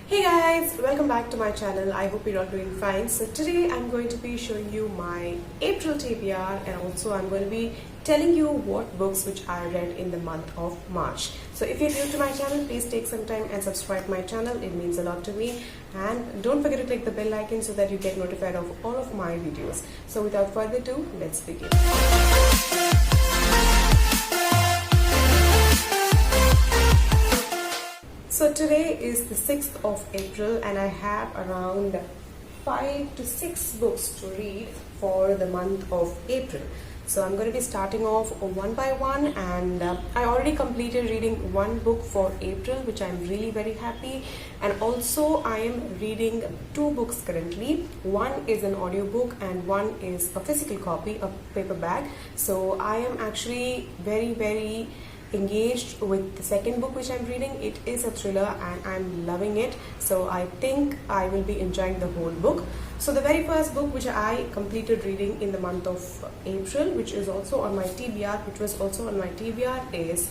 Hey guys, welcome back to my channel. I hope you're all doing fine. So today I'm going to be showing you my April TBR, and also I'm going to be telling you what books which I read in the month of March. So if you're new to my channel, please take some time and subscribe my channel. It means a lot to me. And don't forget to click the bell icon so that you get notified of all of my videos. So without further ado, let's begin. So today is the 6th of April and I have around 5 to 6 books to read for the month of April. So I'm going to be starting off one by one, and I already completed reading one book for April, which I'm really very happy. And also I am reading two books currently. One is an audiobook and one is a physical copy, a paperback. So I am actually very engaged with the second book which I'm reading. It is a thriller and I'm loving it, so I think I will be enjoying the whole book. So the very first book which I completed reading in the month of April, which is also on my TBR, is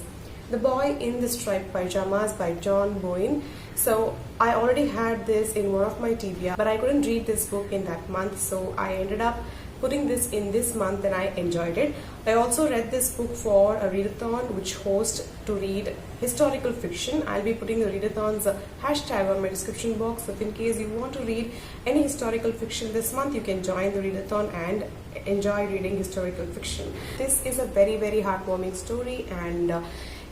The Boy in the Striped Pyjamas by John Boyne. So I already had this in one of my TBR, but I couldn't read this book in that month, so I ended up putting this in this month and I enjoyed it. I also read this book for a readathon which hosts to read historical fiction. I'll be putting the readathon's hashtag on my description box, so in case you want to read any historical fiction this month, you can join the readathon and enjoy reading historical fiction. This is a very heartwarming story, and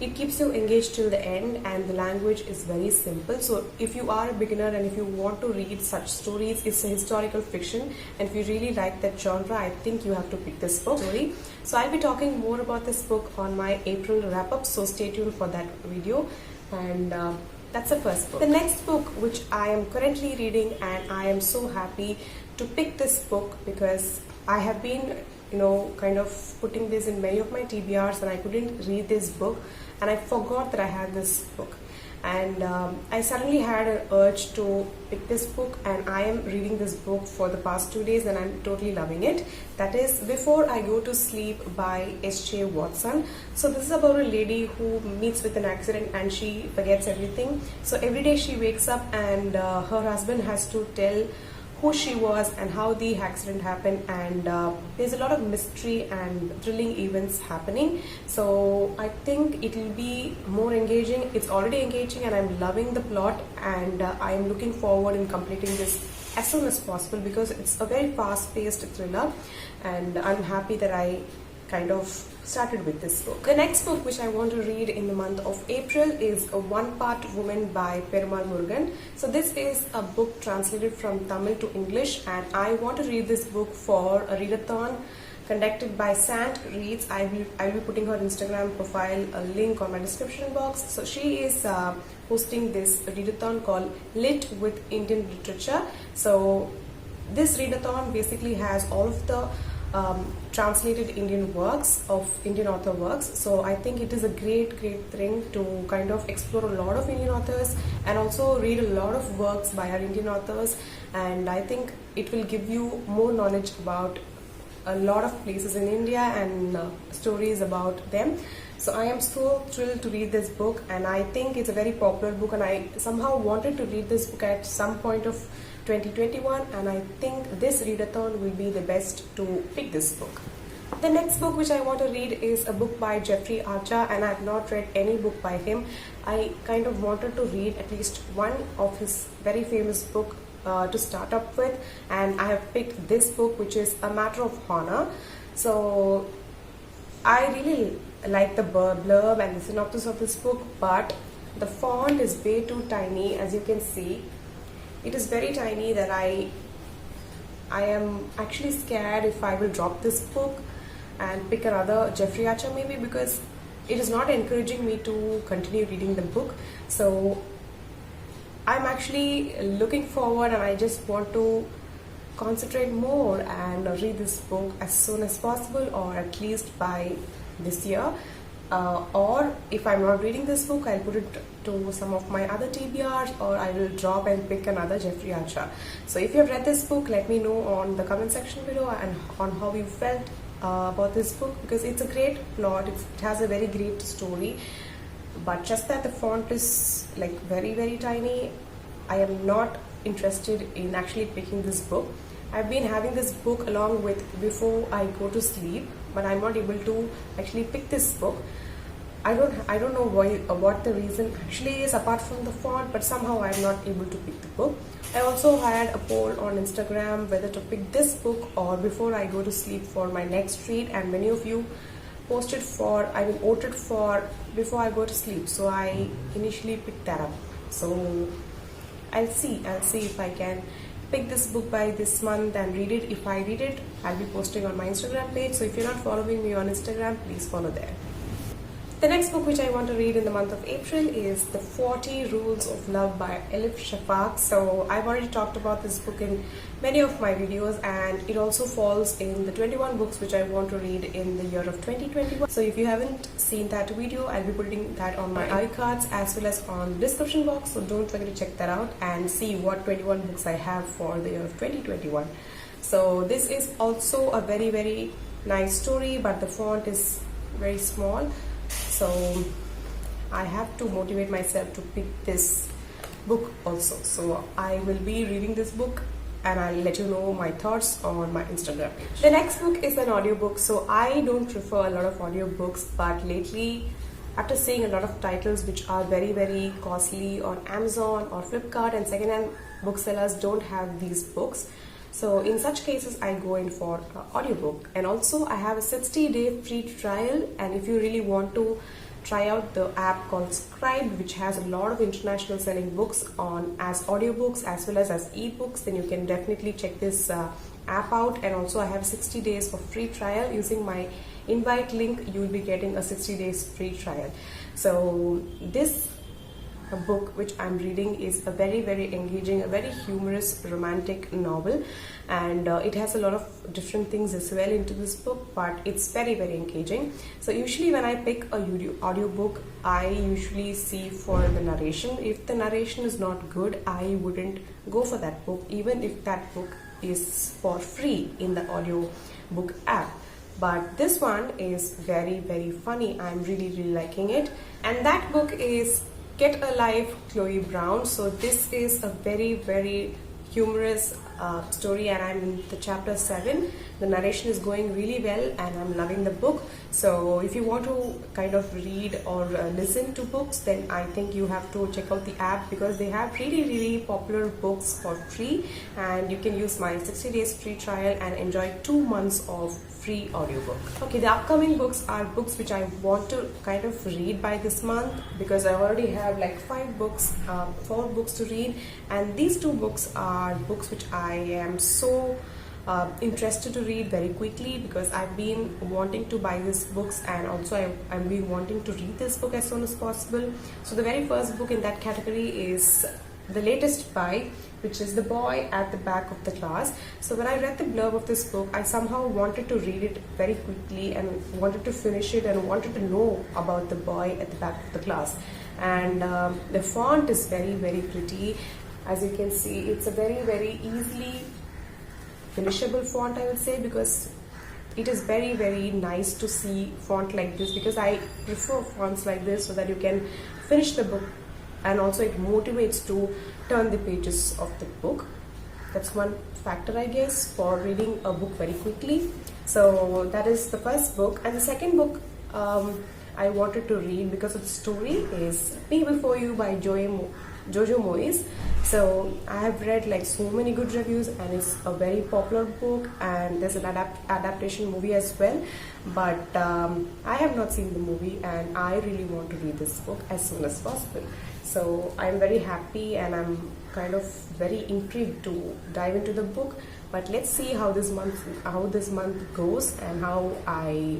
it keeps you engaged till the end, and the language is very simple. So if you are a beginner and if you want to read such stories, it's a historical fiction, and if you really like that genre, I think you have to pick this book. So I'll be talking more about this book on my April wrap-up, so stay tuned for that video. And that's the first book. The next book which I am currently reading, and I am so happy to pick this book because I have been kind of putting this in many of my TBRs and I couldn't read this book, and I forgot that I had this book, and I suddenly had an urge to pick this book, and I am reading this book for the past 2 days and I'm totally loving it. That is Before I Go to Sleep by S.J. Watson. So this is about a lady who meets with an accident and she forgets everything. So every day she wakes up and her husband has to tell who she was and how the accident happened, and there's a lot of mystery and thrilling events happening. So I think it will be more engaging. It's already engaging and I'm loving the plot, and I am looking forward in completing this as soon as possible because it's a very fast-paced thriller, and I'm happy that I kind of started with this book. The next book which I want to read in the month of April is A One-Part Woman by Perumal Murugan. So this is a book translated from Tamil to English, and I want to read this book for a readathon conducted by Sant Reads. I will be putting her Instagram profile a link on my description box. So she is hosting this readathon called Lit with Indian Literature. So this readathon basically has all of the translated Indian works of Indian author works. So I think it is a great thing to kind of explore a lot of Indian authors and also read a lot of works by our Indian authors, and I think it will give you more knowledge about a lot of places in India and stories about them. So I am so thrilled to read this book, and I think it's a very popular book, and I somehow wanted to read this book at some point of 2021, and I think this readathon will be the best to pick this book. The next book which I want to read is a book by Jeffrey Archer, and I have not read any book by him. I kind of wanted to read at least one of his very famous book to start up with, and I have picked this book, which is A Matter of Honor. So I really like the blurb and the synopsis of this book, but the font is way too tiny. As you can see, it is very tiny that I am actually scared if I will drop this book and pick another Jeffrey Archer maybe, because it is not encouraging me to continue reading the book. So I'm actually looking forward, and I just want to concentrate more and read this book as soon as possible, or at least by this year. Or if I'm not reading this book, I'll put it to some of my other TBRs, or I will drop and pick another Jeffrey Archer. So if you have read this book, let me know on the comment section below and on how you felt about this book, because it's a great plot. It has a very great story, but just that the font is like very tiny. I am not interested in actually picking this book. I've been having this book along with before I go to sleep, but I'm not able to actually pick this book. I don't know why, what the reason actually is apart from the font, but somehow I'm not able to pick the book. I also had a poll on Instagram whether to pick this book or before I go to sleep for my next read, and many of you voted for before I go to sleep. So I initially picked that up. So I'll see if I can pick this book by this month and read it. If I read it, I'll be posting on my Instagram page. So if you're not following me on Instagram, please follow there. The next book which I want to read in the month of April is The 40 Rules of Love by Elif Shafak. So I've already talked about this book in many of my videos, and it also falls in the 21 books which I want to read in the year of 2021. So if you haven't seen that video, I'll be putting that on my iCards as well as on the description box. So don't forget to check that out and see what 21 books I have for the year of 2021. So this is also a very, very nice story, but the font is very small. So I have to motivate myself to pick this book also. So I will be reading this book and I'll let you know my thoughts on my Instagram page. The next book is an audiobook. So I don't prefer a lot of audiobooks, but lately, after seeing a lot of titles which are very, very costly on Amazon or Flipkart, and secondhand booksellers don't have these books. So in such cases, I go in for audiobook. And also I have a 60-day free trial, and if you really want to try out the app called Scribd, which has a lot of international selling books on as audiobooks as well as ebooks, then you can definitely check this app out. And also I have 60 days of free trial. Using my invite link, you will be getting a 60 days free trial. So this book which I'm reading is a very, very engaging, a very humorous romantic novel, and it has a lot of different things as well into this book, but it's very, very engaging. So usually when I pick a audiobook, I usually see for the narration. If the narration is not good, I wouldn't go for that book, even if that book is for free in the audio book app. But this one is very, very funny. I'm really, really liking it. And that book is Get a Life, Chloe Brown. So this is a very, very humorous story, and I'm in the chapter 7. The narration is going really well and I'm loving the book. So if you want to kind of read or listen to books, then I think you have to check out the app, because they have really, really popular books for free, and you can use my 60 days free trial and enjoy 2 months of free audiobook. Okay, the upcoming books are books which I want to kind of read by this month, because I already have like 4 books to read, and these 2 books are books which I am so interested to read very quickly, because I've been wanting to buy these books, and also I've been wanting to read this book as soon as possible. So the very first book in that category is the latest buy, which is The Boy at the Back of the Class. So when I read the blurb of this book, I somehow wanted to read it very quickly and wanted to finish it and wanted to know about the boy at the back of the class. And the font is very, very pretty. As you can see, it's a very, very easily finishable font, I would say, because it is very, very nice to see font like this, because I prefer fonts like this so that you can finish the book, and also it motivates to turn the pages of the book. That's one factor, I guess, for reading a book very quickly. So that is the first book. And the second book I wanted to read because of the story is Me Before You by Jojo Moyes. So I have read like so many good reviews, and it's a very popular book, and there's an adaptation movie as well, but I have not seen the movie, and I really want to read this book as soon as possible. So I'm very happy, and I'm kind of very intrigued to dive into the book. But let's see how this month goes and how I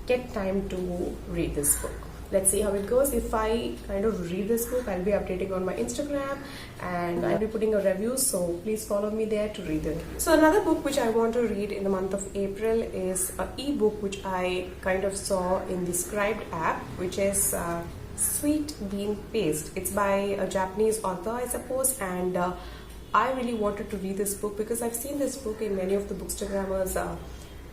get time to read this book. Let's see how it goes. If I kind of read this book, I'll be updating on my Instagram, and I'll be putting a review, so please follow me there to read it. So another book which I want to read in the month of April is an ebook which I kind of saw in the Scribd app, which is Sweet Bean Paste. It's by a Japanese author, I suppose, and I really wanted to read this book because I've seen this book in many of the Bookstagrammers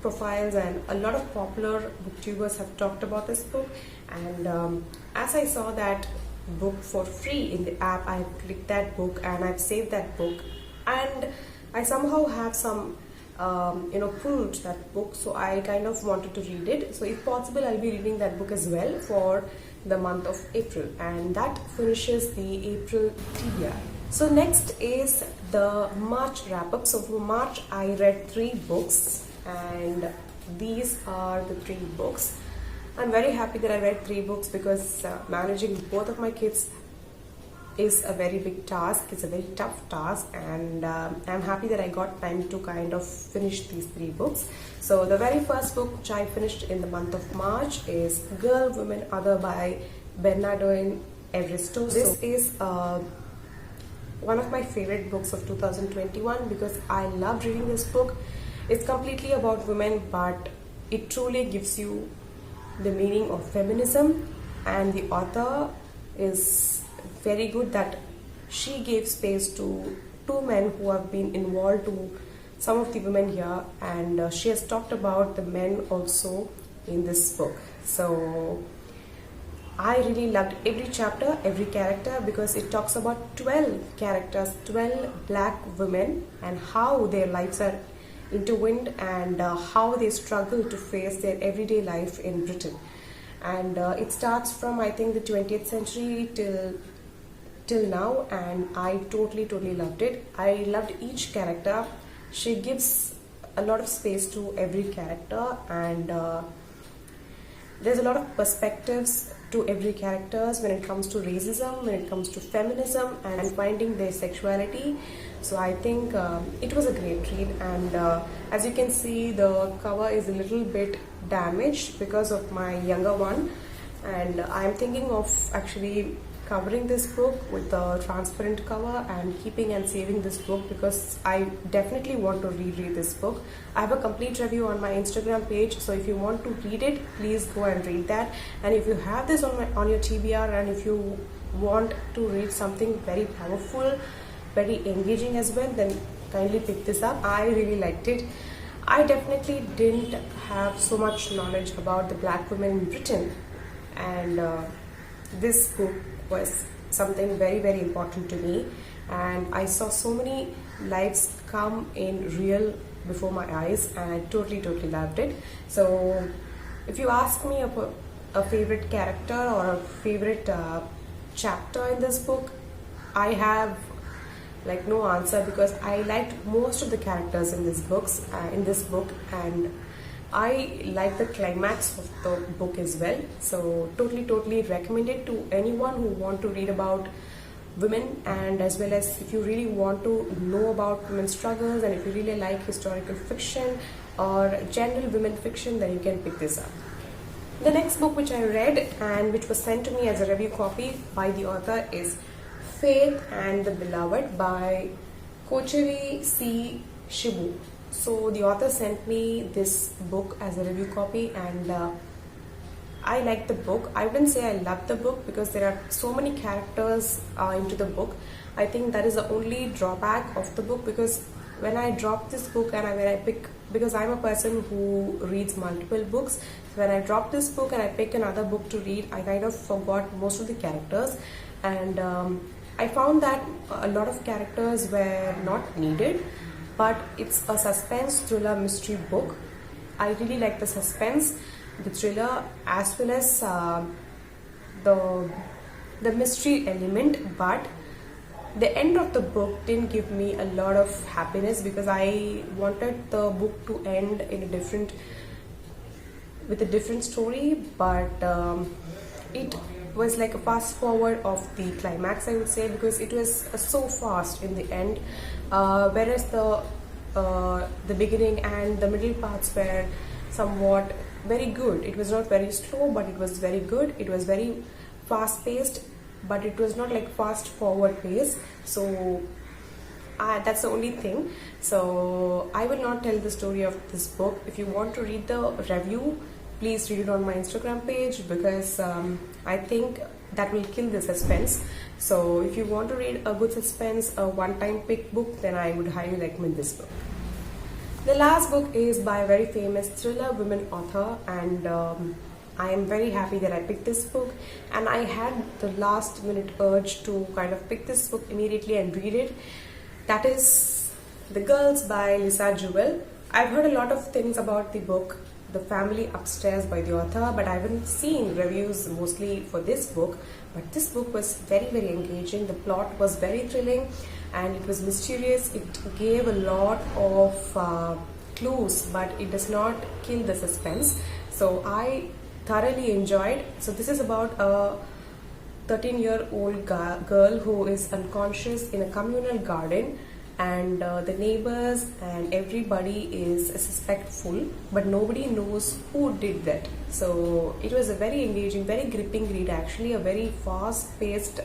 profiles, and a lot of popular booktubers have talked about this book. And as I saw that book for free in the app. I clicked that book and I've saved that book, and I somehow have some pulled that book, so I kind of wanted to read it. So if possible, I'll be reading that book as well for the month of April, and that finishes the April TBR. So next is the March wrap up. So for March, I read 3 books, and these are the 3 books. I'm very happy that I read 3 books because managing both of my kids is a very big task. It's a very tough task, and I'm happy that I got time to kind of finish these 3 books. So the very first book which I finished in the month of March is Girl, Woman, Other by Bernardine Evaristo. This is one of my favorite books of 2021 because I loved reading this book. It's completely about women, but it truly gives you the meaning of feminism, and the author is very good that she gave space to 2 men who have been involved to some of the women here, and she has talked about the men also in this book. So I really loved every chapter, every character, because it talks about 12 characters, 12 black women, and how their lives are intertwined, and how they struggle to face their everyday life in Britain. And it starts from, I think, the 20th century till now, and I totally loved it. I loved each character. She gives a lot of space to every character, and there's a lot of perspectives to every characters when it comes to racism, when it comes to feminism, and finding their sexuality. So I think it was a great read, and as you can see, the cover is a little bit damaged because of my younger one, and I'm thinking of actually covering this book with a transparent cover and keeping and saving this book, because I definitely want to reread this book. I have a complete review on my Instagram page, so if you want to read it, please go and read that. And if you have this on your TBR, and if you want to read something very powerful, very engaging as well, then kindly pick this up. I really liked it. I definitely didn't have so much knowledge about the black women in Britain, and this book was something very important to me, and I saw so many lives come in real before my eyes, and I totally loved it. So if you ask me a favorite character or a favorite chapter in this book, I have like no answer, because I liked most of the characters in this book, and I like the climax of the book as well. So totally recommend it to anyone who want to read about women, and as well as if you really want to know about women's struggles, and if you really like historical fiction or general women fiction, then you can pick this up. The next book which I read and which was sent to me as a review copy by the author is Faith and the Beloved by Kocheri C. Shibu. So the author sent me this book as a review copy, and I liked the book. I wouldn't say I loved the book because there are so many characters into the book. I think that is the only drawback of the book, because when I drop this book and when I pick, because I'm a person who reads multiple books, when I drop this book and I pick another book to read, I kind of forgot most of the characters, and I found that a lot of characters were not needed. But it's a suspense thriller mystery book. I really like the suspense, the thriller, as well as the mystery element. But the end of the book didn't give me a lot of happiness, because I wanted the book to end in with a different story. But it was like a fast forward of the climax, I would say, because it was so fast in the end. Whereas the beginning and the middle parts were somewhat very good. It was not very slow, but it was very good. It was very fast paced, but it was not like fast forward pace. So that's the only thing. So I will not tell the story of this book. If you want to read the review, please read it on my Instagram page, because I think that will kill the suspense. So if you want to read a good suspense, a one-time pick book, then I would highly recommend this book. The last book is by a very famous thriller women author, and I am very happy that I picked this book, and I had the last minute urge to kind of pick this book immediately and read it. That is The Girls by Lisa Jewell. I've heard a lot of things about the book, The Family Upstairs by the author, but I haven't seen reviews mostly for this book. But this book was very, very engaging. The plot was very thrilling and it was mysterious. It gave a lot of clues, but it does not kill the suspense. So I thoroughly enjoyed. So this is about a 13-year-old girl who is unconscious in a communal garden, and the neighbors and everybody is suspectful, but nobody knows who did that. So it was a very engaging, very gripping read, actually a very fast-paced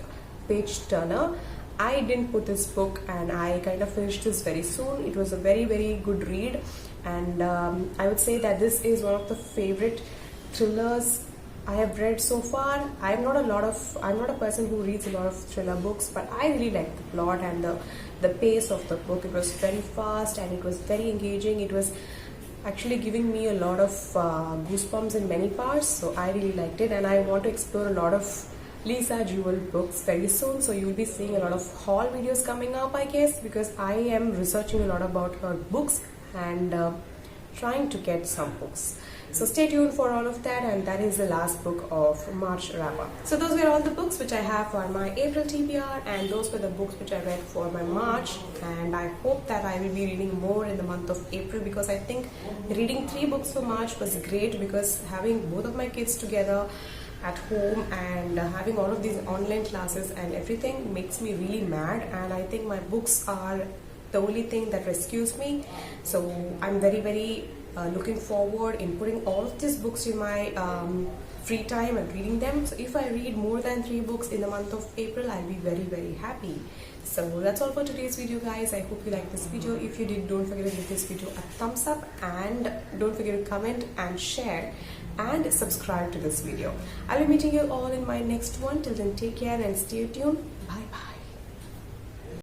page turner. I didn't put this book and I kind of finished this very soon. It was a very, very good read, and I would say that this is one of the favorite thrillers I have read so far. I'm not a person who reads a lot of thriller books, but I really liked the plot and the pace of the book. It was very fast and it was very engaging. It was actually giving me a lot of goosebumps in many parts. So I really liked it, and I want to explore a lot of Lisa Jewell books very soon. So you'll be seeing a lot of haul videos coming up, I guess, because I am researching a lot about her books and trying to get some books. So stay tuned for all of that, and that is the last book of March wrap-up. So those were all the books which I have for my April TBR, and those were the books which I read for my March, and I hope that I will be reading more in the month of April, because I think reading 3 books for March was great, because having both of my kids together at home and having all of these online classes and everything makes me really mad, and I think my books are the only thing that rescues me. So I'm very, very looking forward in putting all of these books in my free time and reading them. So if I read more than 3 books in the month of April, I'll be very, very happy. So that's all for today's video, guys. I hope you liked this video. If you did, don't forget to give this video a thumbs up, and don't forget to comment and share and subscribe to this video. I'll be meeting you all in my next one. Till then, take care and stay tuned. Bye bye.